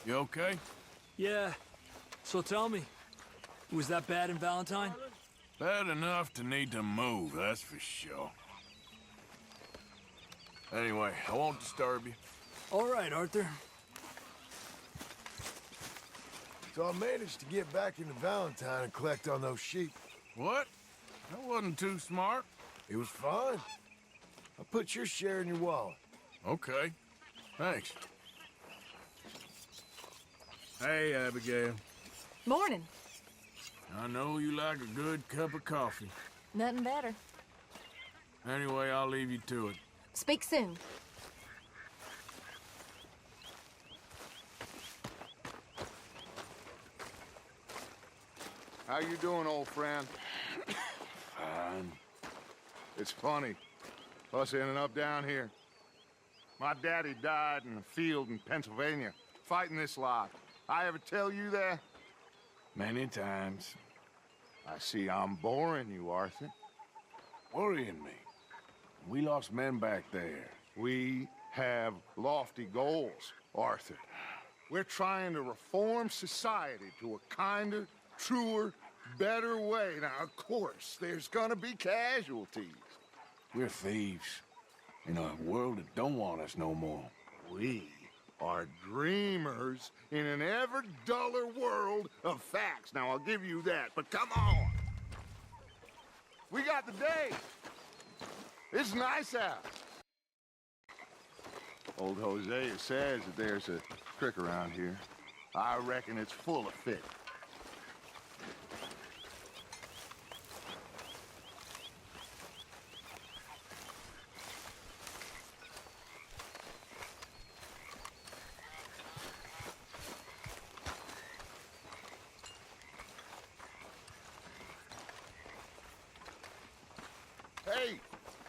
You okay? Yeah. So tell me, was that bad in Valentine? Bad enough to need to move, that's for sure. Anyway, I won't disturb you. All right, Arthur. So I managed to get back into Valentine and collect on those sheep. What? That wasn't too smart. It was fun. I put your share in your wallet. Okay. Thanks. Hey, Abigail. Morning. I know you like a good cup of coffee. Nothing better. Anyway, I'll leave you to it. Speak soon. How you doing, old friend? Fine. It's funny, us ending up down here. My daddy died in a field in Pennsylvania, fighting this lot. I ever tell you that? Many times. I see I'm boring you, Arthur. Worrying me. We lost men back there. We have lofty goals, Arthur. We're trying to reform society to a kinder, truer, better way. Now, of course, there's gonna be casualties. We're thieves. In a world that don't want us no more. We are dreamers in an ever duller world of facts. Now, I'll give you that, but come on. We got the day. It's nice out. Old Hosea says that there's a creek around here. I reckon it's full of fish. Hey,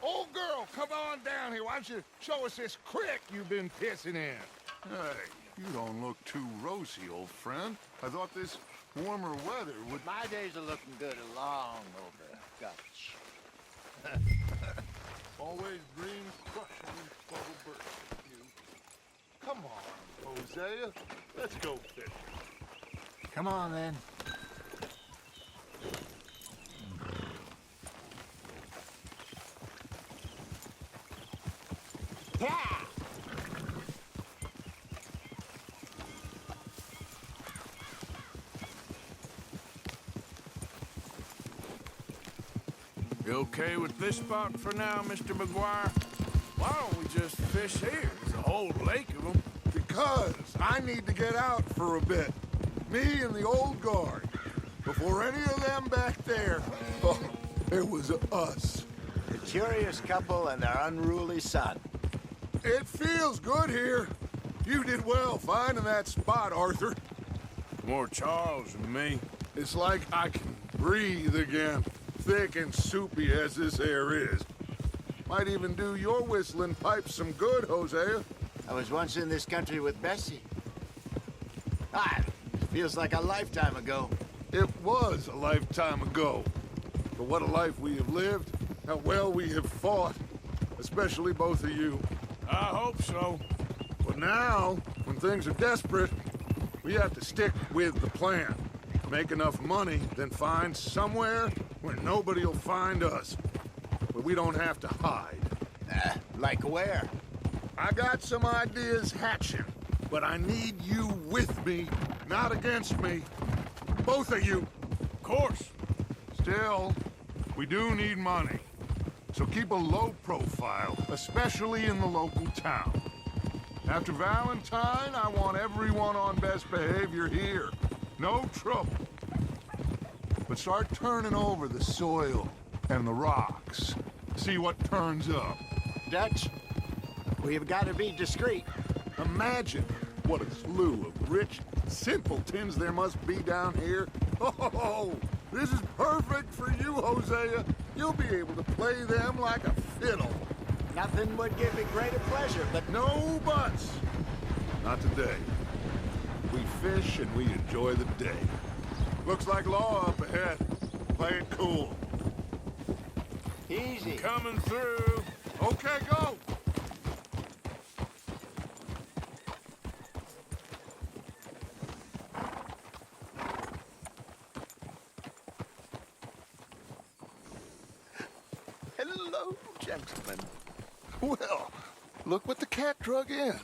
old girl, come on down here. Why don't you show us this creek you've been pissing in? Hey, you don't look too rosy, old friend. I thought this warmer weather would... My days are looking good along over Gulch. Always green crushing bubble burst with you. Come on, Hosea. Let's go fishing. Come on, then. Yeah! You okay with this spot for now, Mr. McGuire? Why don't we just fish here? There's a whole lake of them. Because I need to get out for a bit. Me and the old guard. Before any of them back there, oh, it was us. The curious couple and their unruly son. It feels good here. You did well finding that spot, Arthur. More Charles than me. It's like I can breathe again, thick and soupy as this air is. Might even do your whistling pipes some good, Hosea. I was once in this country with Bessie. Feels like a lifetime ago. It was a lifetime ago. But what a life we have lived, how well we have fought, especially both of you. I hope so. But now, when things are desperate, we have to stick with the plan. Make enough money, then find somewhere where nobody will find us. Where we don't have to hide. Like where? I got some ideas hatching, but I need you with me, not against me. Both of you. Of course. Still, we do need money. So keep a low profile, especially in the local town. After Valentine, I want everyone on best behavior here. No trouble. But start turning over the soil and the rocks. See what turns up. Dutch, we've got to be discreet. Imagine what a slew of rich simpletons there must be down here. Oh, this is perfect for you, Hosea. You'll be able to play them like a fiddle. Nothing would give me greater pleasure, but No buts. Not today. We fish and we enjoy the day. Looks like law up ahead. Play it cool. easy. Coming through. Okay, go. gentlemen. Well, look what the cat drug in.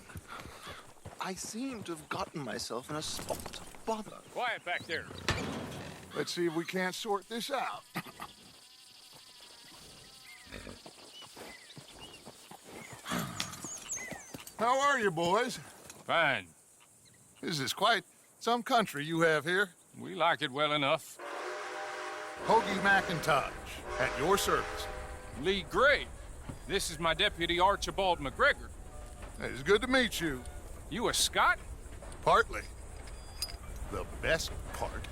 I seem to have gotten myself in a spot of bother. Quiet back there. Let's see if we can't sort this out. How are you, boys? Fine. This is quite some country you have here. We like it well enough. Hoagie McIntosh, at your service. Lee Gray. This is my deputy Archibald McGregor. It's good to meet you. You a Scot? Partly. The best part.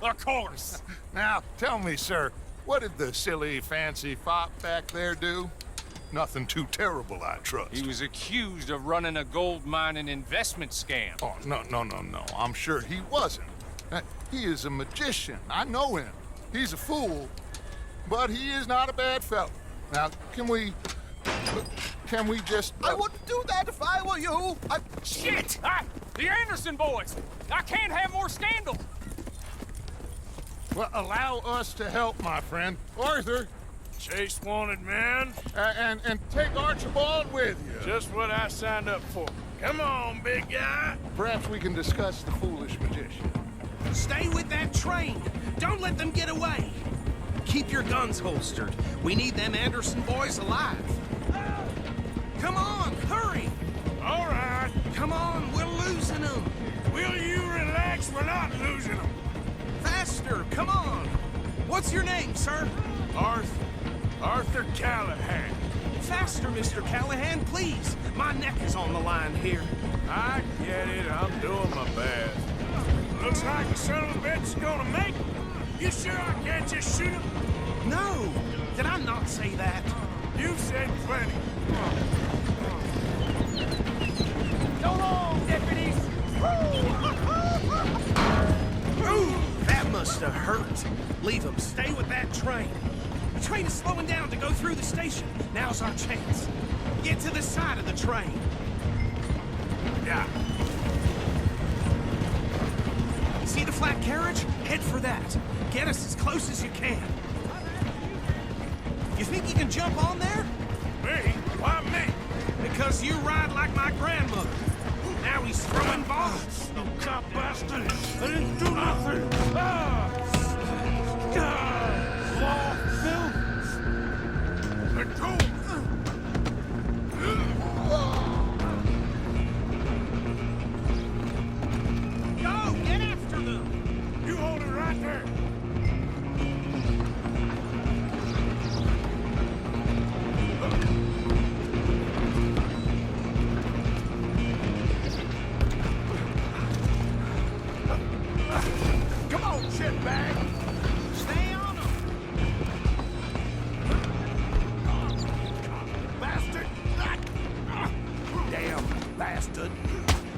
Of course. Now, tell me, sir, what did the silly, fancy fop back there do? Nothing too terrible, I trust. He was accused of running a gold mining investment scam. Oh, no. I'm sure he wasn't. He is a magician. I know him. He's a fool, but he is not a bad fellow. Now, can we just... I wouldn't do that if I were you. Shit! The Anderson boys! I can't have more scandal! Well, allow us to help, my friend. Arthur, Chase wanted man. and take Archibald with you. Just what I signed up for. Come on, big guy. Perhaps we can discuss the foolish magician. Stay with that train. Don't let them get away. Keep your guns holstered. We need them Anderson boys alive. Come on, hurry. All right. Come on, we're losing them. Will you relax? We're not losing them. Faster, come on. What's your name, sir? Arthur Callahan. Faster, Mr. Callahan, please. My neck is on the line here. I get it. I'm doing my best. Looks like the son of a bitch is gonna make it. You sure I can't just shoot him? No, did I not say that? You said plenty. Go on, deputies! Ooh, that must have hurt. Leave them. Stay with that train. The train is slowing down to go through the station. Now's our chance. Get to the side of the train. Yeah. See the flat carriage? Head for that. Get us as close as you can. You think you can jump on there? Me? Why me? Because you ride like my grandmother. Now he's throwing bombs. You cop bastard! I didn't do nothing! Law, Phil? Let go! Go, get after them! You hold it right there! Come on, shitbag! Stay on them! Bastard! Damn bastard!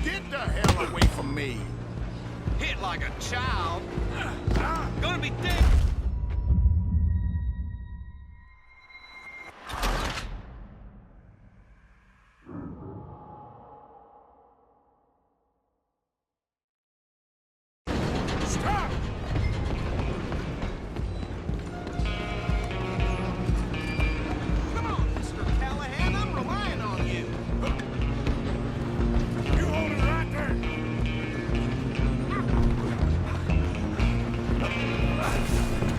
Get the hell away from me! Hit like a child. Gonna be thick. Stop! Come on, Mr. Callahan. I'm relying on you. You hold it right there!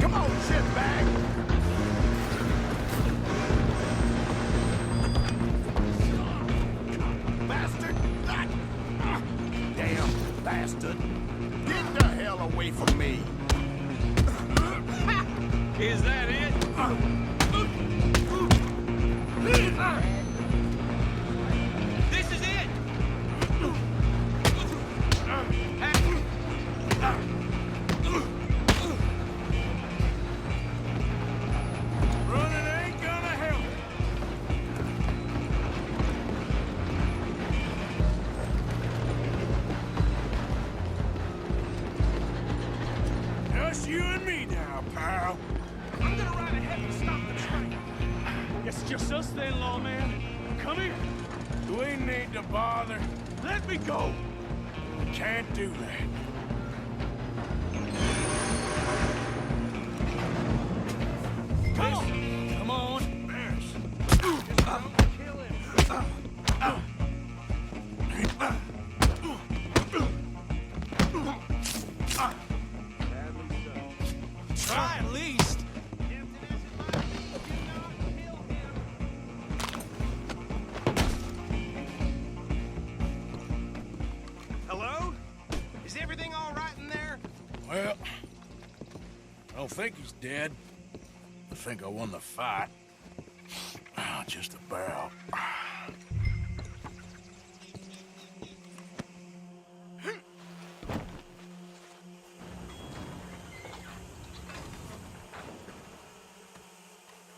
Come on, shitbag! Bastard! Damn bastard! Get the hell away from me! Is that it? This is it. Running ain't gonna help. Just you and me now, pal. I'm gonna ride ahead and stop the train. Guess it's just us then, lawman. Come here. We need to bother. Let me go. Can't do that. Come on. Come on. Man, don't think he's dead. I think I won the fight. Just about.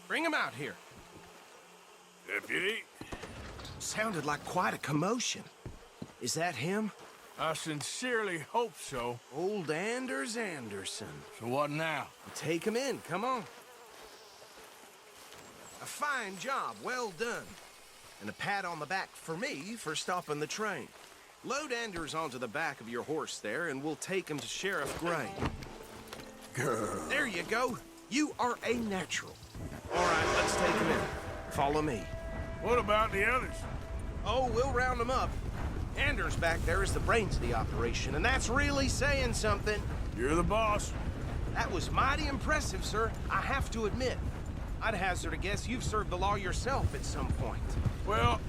Bring him out here. Deputy, Sounded like quite a commotion. Is that him? I sincerely hope so. Old Anders Anderson. So what now? Take him in, come on. A fine job, well done. And a pat on the back for me for stopping the train. Load Anders onto the back of your horse there, and we'll take him to Sheriff Gray. Girl. There you go. You are a natural. All right, let's take him in. Follow me. What about the others? Oh, we'll round them up. Anders back there is the brains of the operation, and that's really saying something. You're the boss. That was mighty impressive, sir. I have to admit. I'd hazard a guess you've served the law yourself at some point. Well,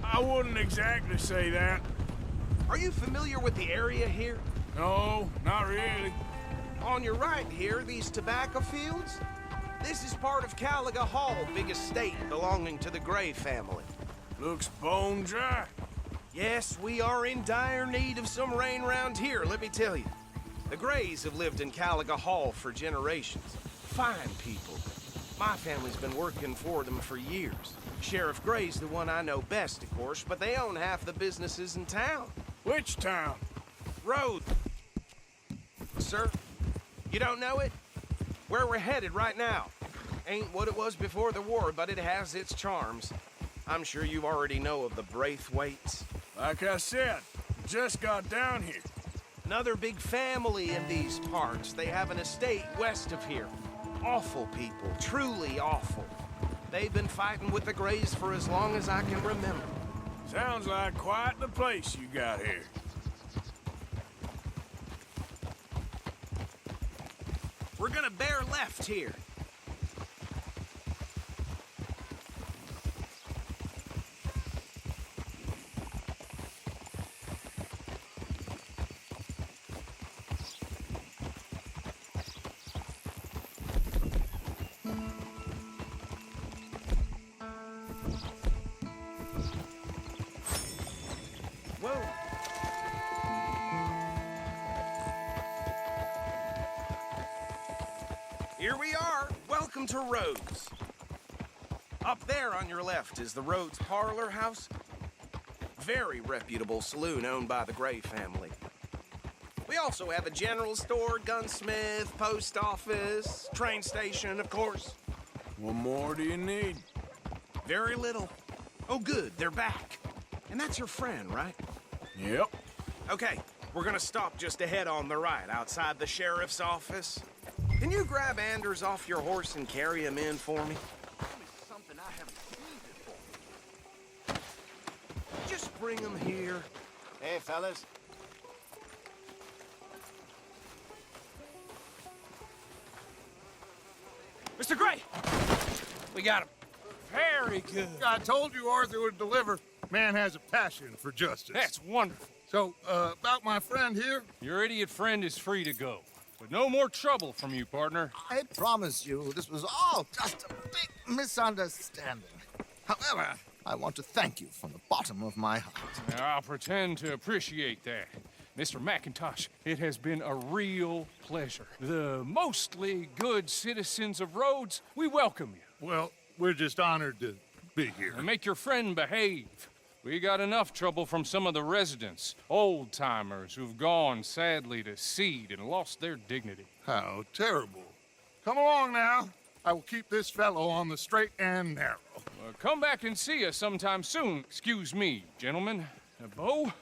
I wouldn't exactly say that. Are you familiar with the area here? No, not really. On your right here, these tobacco fields? This is part of Caliga Hall, big estate belonging to the Gray family. Looks bone dry. Yes, we are in dire need of some rain round here, let me tell you. The Grays have lived in Caliga Hall for generations. Fine people. My family's been working for them for years. Sheriff Gray's the one I know best, of course, but they own half the businesses in town. Which town? Road. Sir, you don't know it? Where we're headed right now. Ain't what it was before the war, but it has its charms. I'm sure you already know of the Braithwaites. Like I said, just got down here. Another big family in these parts. They have an estate west of here. Awful people, truly awful. They've been fighting with the Grays for as long as I can remember. Sounds like quite the place you got here. We're gonna bear left here. Whoa. Here we are. Welcome to Rhodes. Up there on your left is the Rhodes Parlor House. Very reputable saloon owned by the Gray family. We also have a general store, gunsmith, post office, train station, of course. What more do you need? Very little. Oh, good, they're back. And that's your friend, right? Yep. Okay, we're gonna stop just ahead on the right, outside the sheriff's office. Can you grab Anders off your horse and carry him in for me? Something I haven't seen before. Just bring him here. Hey, fellas. Mr. Gray! We got him. Very good. I told you Arthur would deliver. Man has a passion for justice. That's wonderful. So, about my friend here? Your idiot friend is free to go. But no more trouble from you, partner. I promise you, this was all just a big misunderstanding. However, I want to thank you from the bottom of my heart. Now, I'll pretend to appreciate that. Mr. McIntosh, it has been a real pleasure. The mostly good citizens of Rhodes, we welcome you. Well, we're just honored to be here. And make your friend behave. We got enough trouble from some of the residents, old-timers who've gone, sadly, to seed and lost their dignity. How terrible. Come along now. I will keep this fellow on the straight and narrow. Well, come back and see us sometime soon. Excuse me, gentlemen. Bo,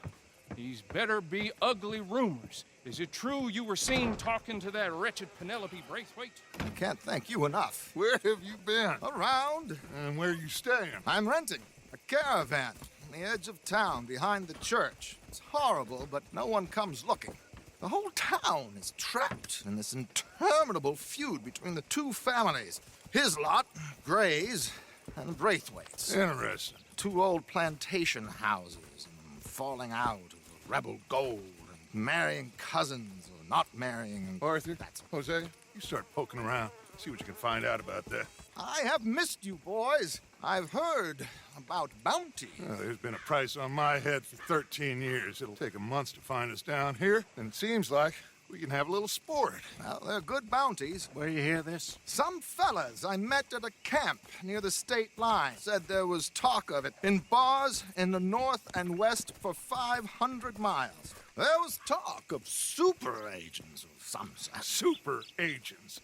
these better be ugly rumors. Is it true you were seen talking to that wretched Penelope Braithwaite? I can't thank you enough. Where have you been? Around, And where you staying? I'm renting a caravan on the edge of town behind the church. It's horrible, but no one comes looking. The whole town is trapped in this interminable feud between the two families. His lot, Gray's, and Braithwaite's. Interesting. Two old plantation houses, and falling out of the rebel gold, and marrying cousins or not marrying. And Arthur? That's Jose? You start poking around, see what you can find out about that. I have missed you, boys. I've heard about bounty. There's been a price on my head for 13 years. It'll take 'em months to find us down here, and it seems like we can have a little sport. Well, they're good bounties. Where you hear this? Some fellas I met at a camp near the state line said there was talk of it in bars in the north and west for 500 miles. There was talk of super agents of some sort. Super agents.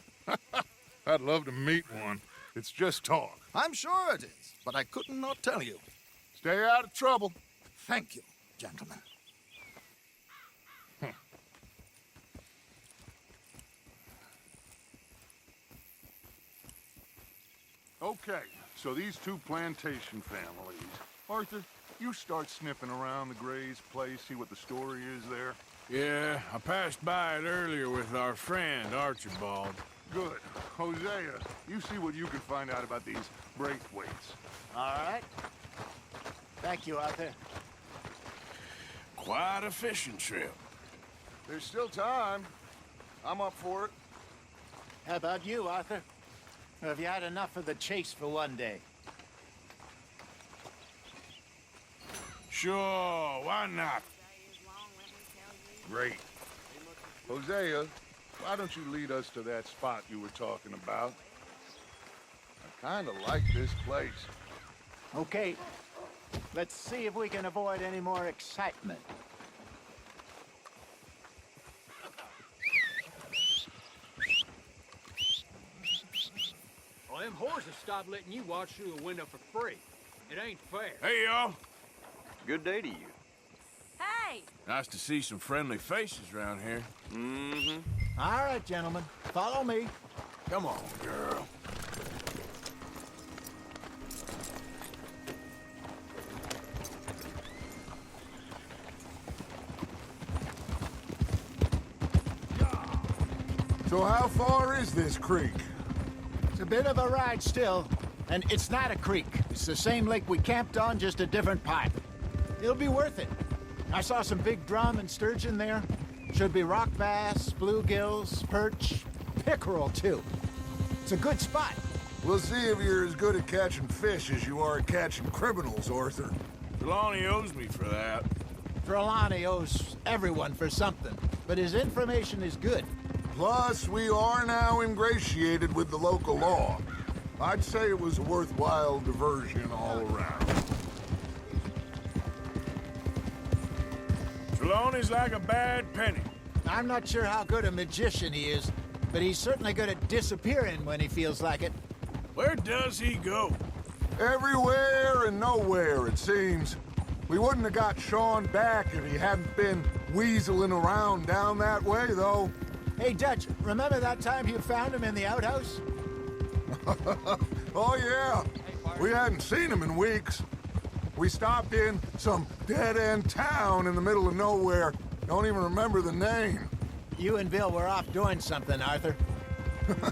I'd love to meet one. It's just talk. I'm sure it is, but I could not tell you. Stay out of trouble. Thank you, gentlemen. Okay, so these two plantation families. Arthur, you start sniffing around the Gray's place, see what the story is there. Yeah, I passed by it earlier with our friend, Archibald. Good. Hosea, you see what you can find out about these Braithwaites. All right. Thank you, Arthur. Quite a fishing trip. There's still time. I'm up for it. How about you, Arthur? Or have you had enough of the chase for one day? Sure, why not? Great. Hosea, why don't you lead us to that spot you were talking about? I kind of like this place. Okay. Let's see if we can avoid any more excitement. Well, them horses stopped letting you watch through the window for free. It ain't fair. Hey, y'all. Good day to you. Hey! Nice to see some friendly faces around here. Mm-hmm. All right, gentlemen. Follow me. Come on, girl. So how far is this creek? It's a bit of a ride still, and it's not a creek. It's the same lake we camped on, just a different pipe. It'll be worth it. I saw some big drum and sturgeon there. Should be rock bass, bluegills, perch, pickerel, too. It's a good spot. We'll see if you're as good at catching fish as you are at catching criminals, Arthur. Trelawney owes me for that. Trelawney owes everyone for something, but his information is good. Plus, we are now ingratiated with the local law. I'd say it was a worthwhile diversion all around. Trelawney's like a bad penny. I'm not sure how good a magician he is, but he's certainly good at disappearing when he feels like it. Where does he go? Everywhere and nowhere, it seems. We wouldn't have got Sean back if he hadn't been weaseling around down that way, though. Hey, Dutch, remember that time you found him in the outhouse? Oh, yeah. We hadn't seen him in weeks. We stopped in some dead-end town in the middle of nowhere. Don't even remember the name. You and Bill were off doing something, Arthur.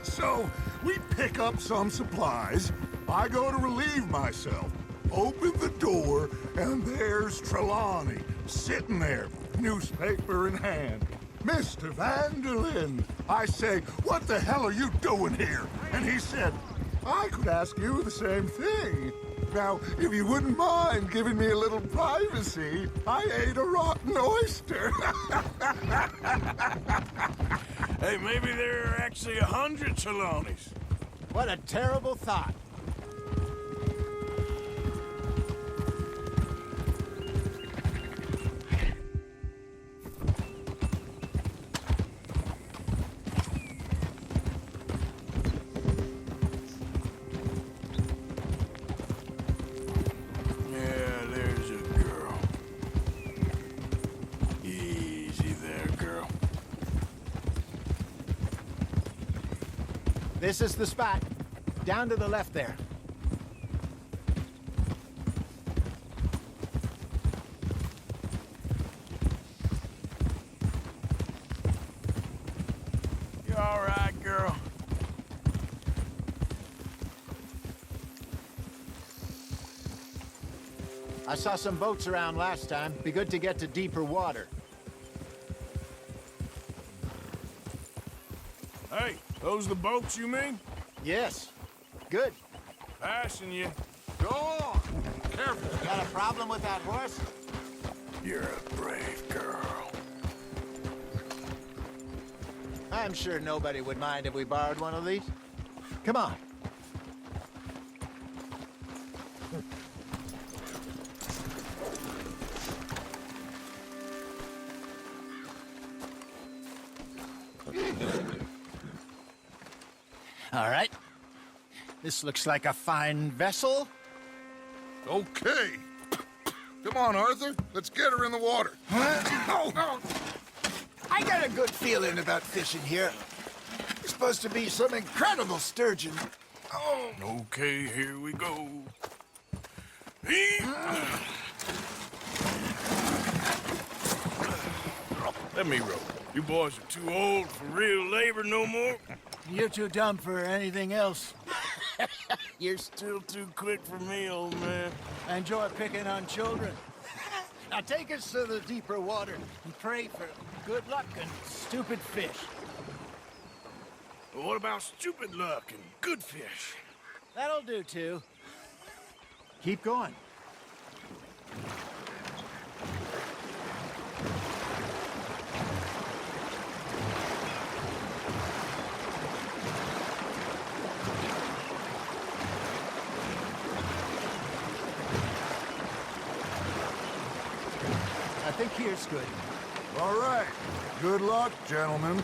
So, we pick up some supplies. I go to relieve myself. Open the door, and there's Trelawney, sitting there, newspaper in hand. Mr. Vanderlyn. I say, what the hell are you doing here? And he said, I could ask you the same thing. Now, if you wouldn't mind giving me a little privacy, I ate a rotten oyster. Hey, maybe there are actually 100 Trelawneys. What a terrible thought. This is the spot. Down to the left there. You all right, girl? I saw some boats around last time. Be good to get to deeper water. Hey, Those the boats, you mean? Yes. Good. Passing you. Go on. Careful. Got a problem with that horse? You're a brave girl. I'm sure nobody would mind if we borrowed one of these. Come on. All right. This looks like a fine vessel. Okay. Come on, Arthur. Let's get her in the water. I got a good feeling about fishing here. There's supposed to be some incredible sturgeon. Oh. Okay, here we go. Let me row. You boys are too old for real labor no more. You're too dumb for anything else. You're still too quick for me, old man. I enjoy picking on children. Now take us to the deeper water and pray for good luck and stupid fish. But what about stupid luck and good fish? That'll do, too. Keep going. I think here's good. All right. Good luck, gentlemen.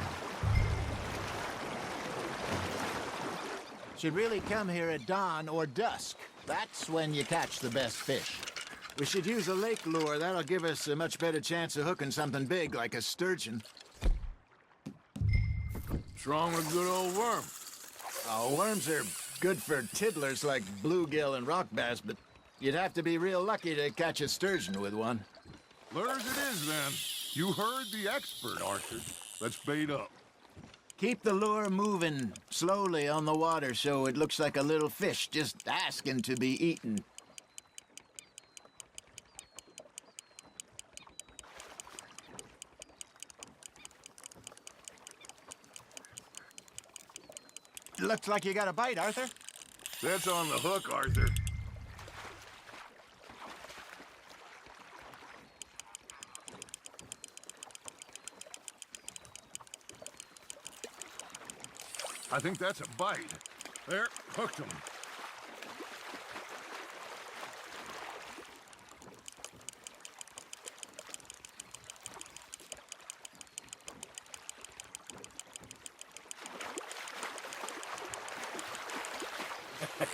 Should really come here at dawn or dusk. That's when you catch the best fish. We should use a lake lure. That'll give us a much better chance of hooking something big like a sturgeon. What's wrong with a good old worm? Oh, worms are good for tiddlers like bluegill and rock bass, but you'd have to be real lucky to catch a sturgeon with one. Lures it is, then. You heard the expert, Arthur. Let's bait up. Keep the lure moving slowly on the water so it looks like a little fish just asking to be eaten. Looks like you got a bite, Arthur. That's on the hook, Arthur. I think that's a bite. There, hooked him.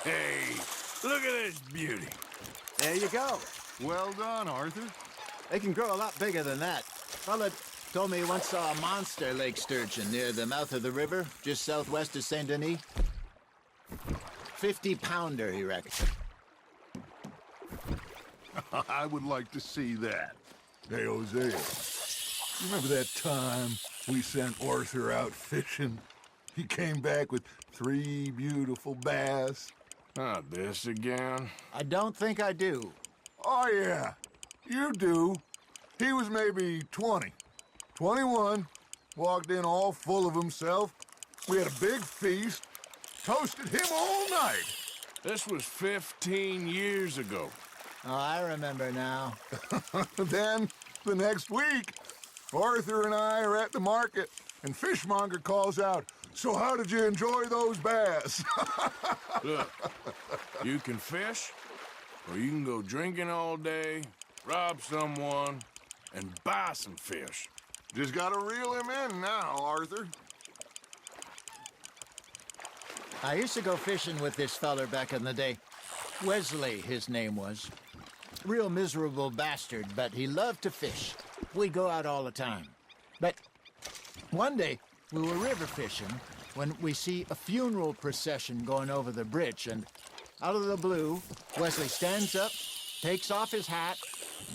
Hey, look at this beauty. There you go. Well done, Arthur. They can grow a lot bigger than that. Fella told me he once saw a monster lake sturgeon near the mouth of the river, just southwest of Saint Denis. 50-pounder, he reckons. I would like to see that. Hey, Hosea. Remember that time we sent Arthur out fishing? He came back with 3 beautiful bass. Not this again. I don't think I do. Oh, yeah. You do. He was maybe 20. 21. Walked in all full of himself. We had a big feast. Toasted him all night. This was 15 years ago. Oh, I remember now. Then, the next week, Arthur and I are at the market, and Fishmonger calls out, "So how did you enjoy those bass?" Look, you can fish, or you can go drinking all day, rob someone, and buy some fish. Just gotta reel him in now, Arthur. I used to go fishing with this feller back in the day. Wesley, his name was. Real miserable bastard, but he loved to fish. We'd go out all the time. But one day, we were river fishing when we see a funeral procession going over the bridge, and out of the blue, Wesley stands up, takes off his hat,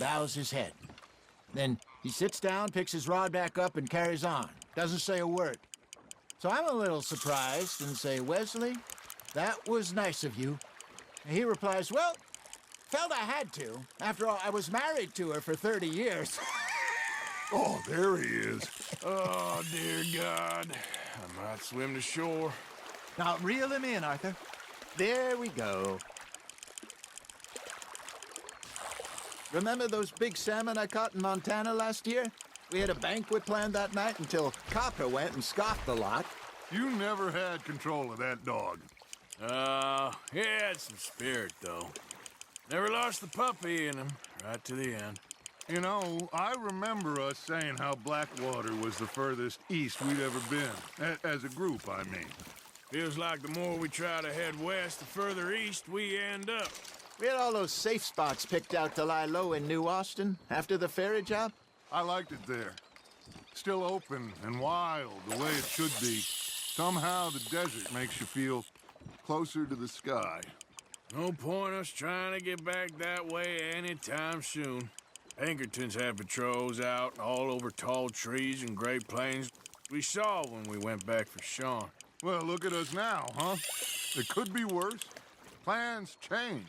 bows his head. Then he sits down, picks his rod back up, and carries on. Doesn't say a word. So I'm a little surprised and say, "Wesley, that was nice of you." And he replies, "Well, felt I had to. After all, I was married to her for 30 years. Oh, there he is. Oh, dear God. I might swim to shore. Now, reel him in, Arthur. There we go. Remember those big salmon I caught in Montana last year? We had a banquet planned that night until Copper went and scoffed the lot. You never had control of that dog. He had some spirit, though. Never lost the puppy in him, right to the end. You know, I remember us saying how Blackwater was the furthest east we'd ever been. As a group, I mean. Feels like the more we try to head west, the further east we end up. We had all those safe spots picked out to lie low in New Austin after the ferry job. I liked it there. Still open and wild, the way it should be. Somehow the desert makes you feel closer to the sky. No point us trying to get back that way anytime soon. Pinkertons had patrols out all over tall trees and Great Plains we saw when we went back for Sean. Well, look at us now, huh? It could be worse. Plans change.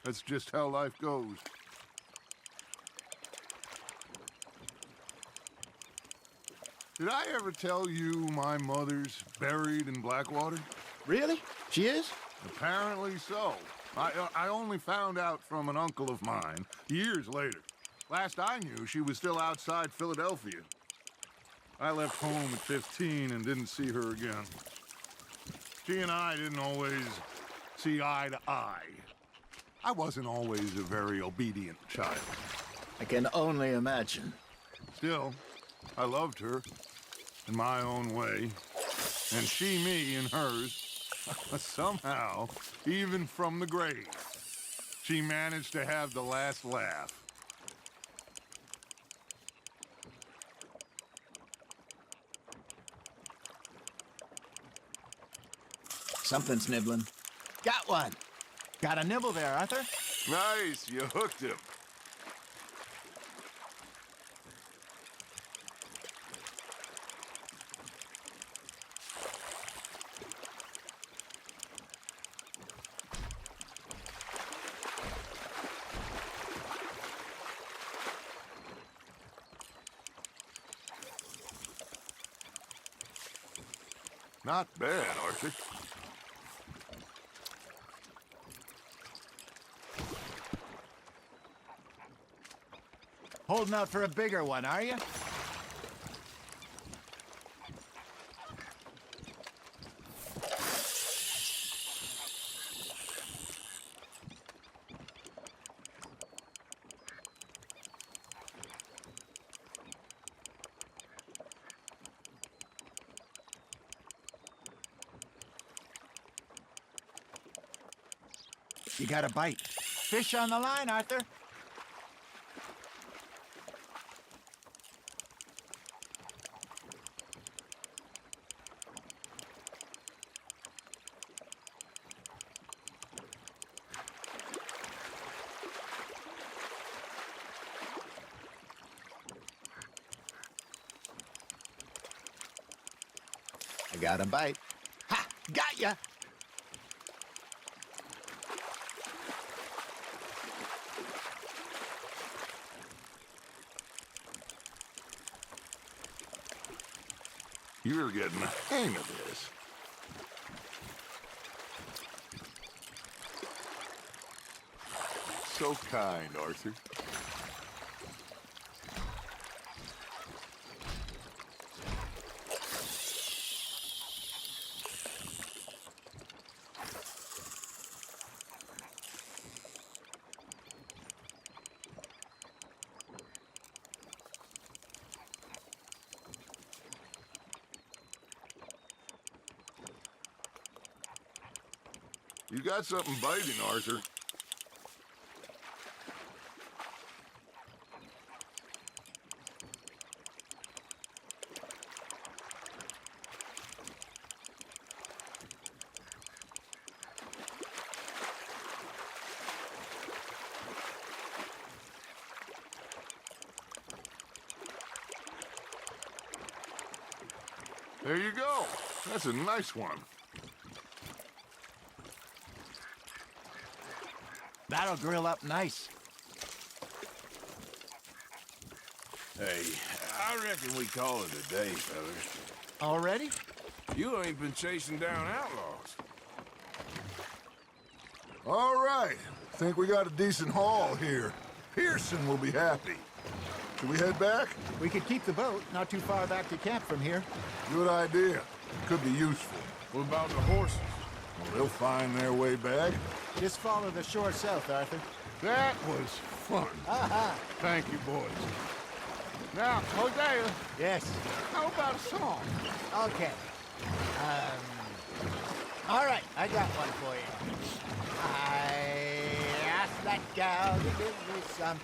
That's just how life goes. Did I ever tell you my mother's buried in Blackwater? Really? She is? Apparently so. I only found out from an uncle of mine years later. Last I knew, she was still outside Philadelphia. I left home at 15 and didn't see her again. She and I didn't always see eye to eye. I wasn't always a very obedient child. I can only imagine. Still, I loved her in my own way, and she me in hers. Somehow, even from the grave, she managed to have the last laugh. Something's nibbling. Got one. Got a nibble there, Arthur. Nice, you hooked him. Not bad, Arthur. Holding out for a bigger one, are you? You got a bite. Fish on the line, Arthur. I got a bite. Ha! Got ya! You're getting the hang of this. So kind, Arthur. You got something biting, Arthur. There you go. That's a nice one. That'll grill up nice. Hey, I reckon we call it a day, fellas. Already? You ain't been chasing down outlaws. All right. Think we got a decent haul here. Pearson will be happy. Should we head back? We could keep the boat not too far back to camp from here. Good idea. Could be useful. What about the horses? Well, they'll find their way back. Just follow the shore south, Arthur. That was fun. Thank you, boys. Now, Hosea, Yes. how about a song? Okay. All right, I got one for you. I asked that gal to give me some.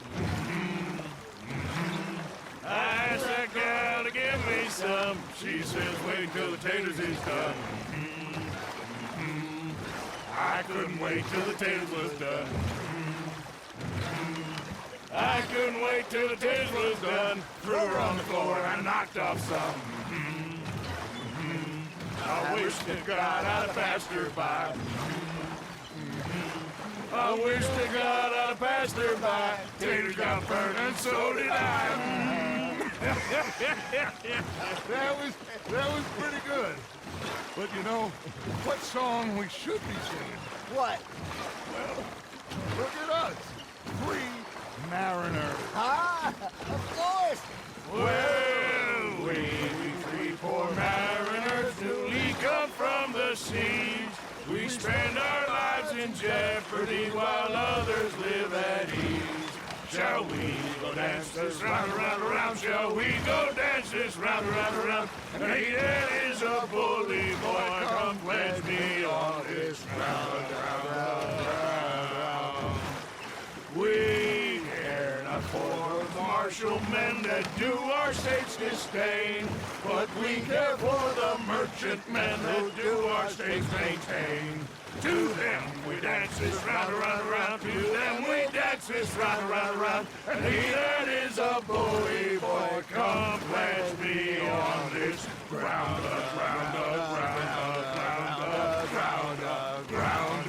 I asked that gal to give me some. She says, wait till the taters is done. I couldn't wait till the taters was done. I couldn't wait till the taters was done. Threw her on the floor and I knocked off some. I wish to God I'd have passed her by. I wish to God I'd have passed her by. Taters got burned and so did I. That was pretty good. But you know, what song we should be singing? What? Look at us. Free mariners. Ah, of course. Well, we three poor mariners newly come from the seas. We spend our lives in jeopardy while others live at ease. Shall we go dance this round, around, around? Shall we go dance this round, around, around? And he that is a bully boy, come pledge me on this round, round, round. We care not for the martial men that do our states disdain, but we care for the merchant men that do our states maintain. To them we dance this round, around, around. To them we dance this round, around, around. And he that is a bully boy, come pledge me on this ground, ground, ground, ground, ground, ground, ground.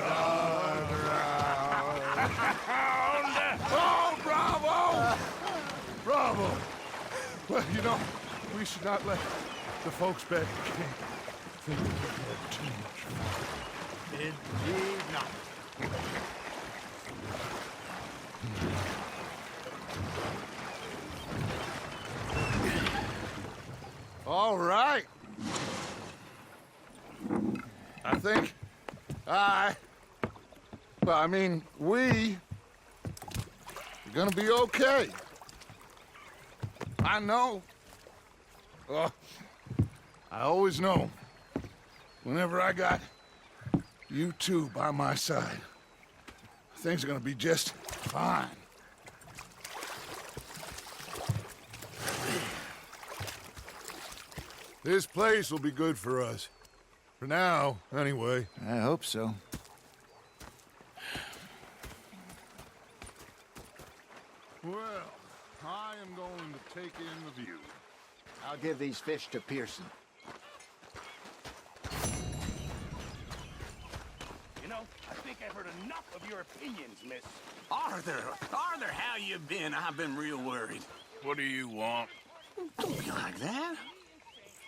Oh, bravo! Bravo! Well, you know, we should not let the folks back at camp think we've had too much fun. Indeed not. All right. I think we're gonna be okay. I know. I always know. Whenever I got you two by my side, things are gonna be just fine. This place will be good for us. For now, anyway. I hope so. Well, I am going to take in the view. I'll give these fish to Pearson. You know, I think I've heard enough of your opinions, miss. Arthur, how you been? I've been real worried. What do you want? Don't be like that.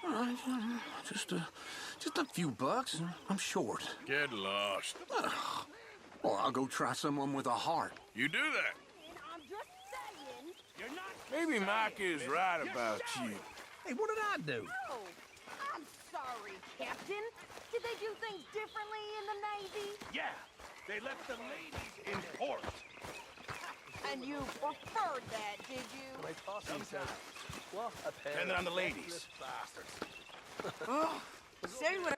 All right, just a few bucks. I'm short. Get lost. Well, I'll go try someone with a heart. You do that. I'm just saying. You're not. Maybe Micah is right about you. Hey, what did I do? No, I'm sorry, Captain. Did they do things differently in the Navy? Yeah, they left the ladies in port. And you preferred that, did you? And then on the ladies. Say what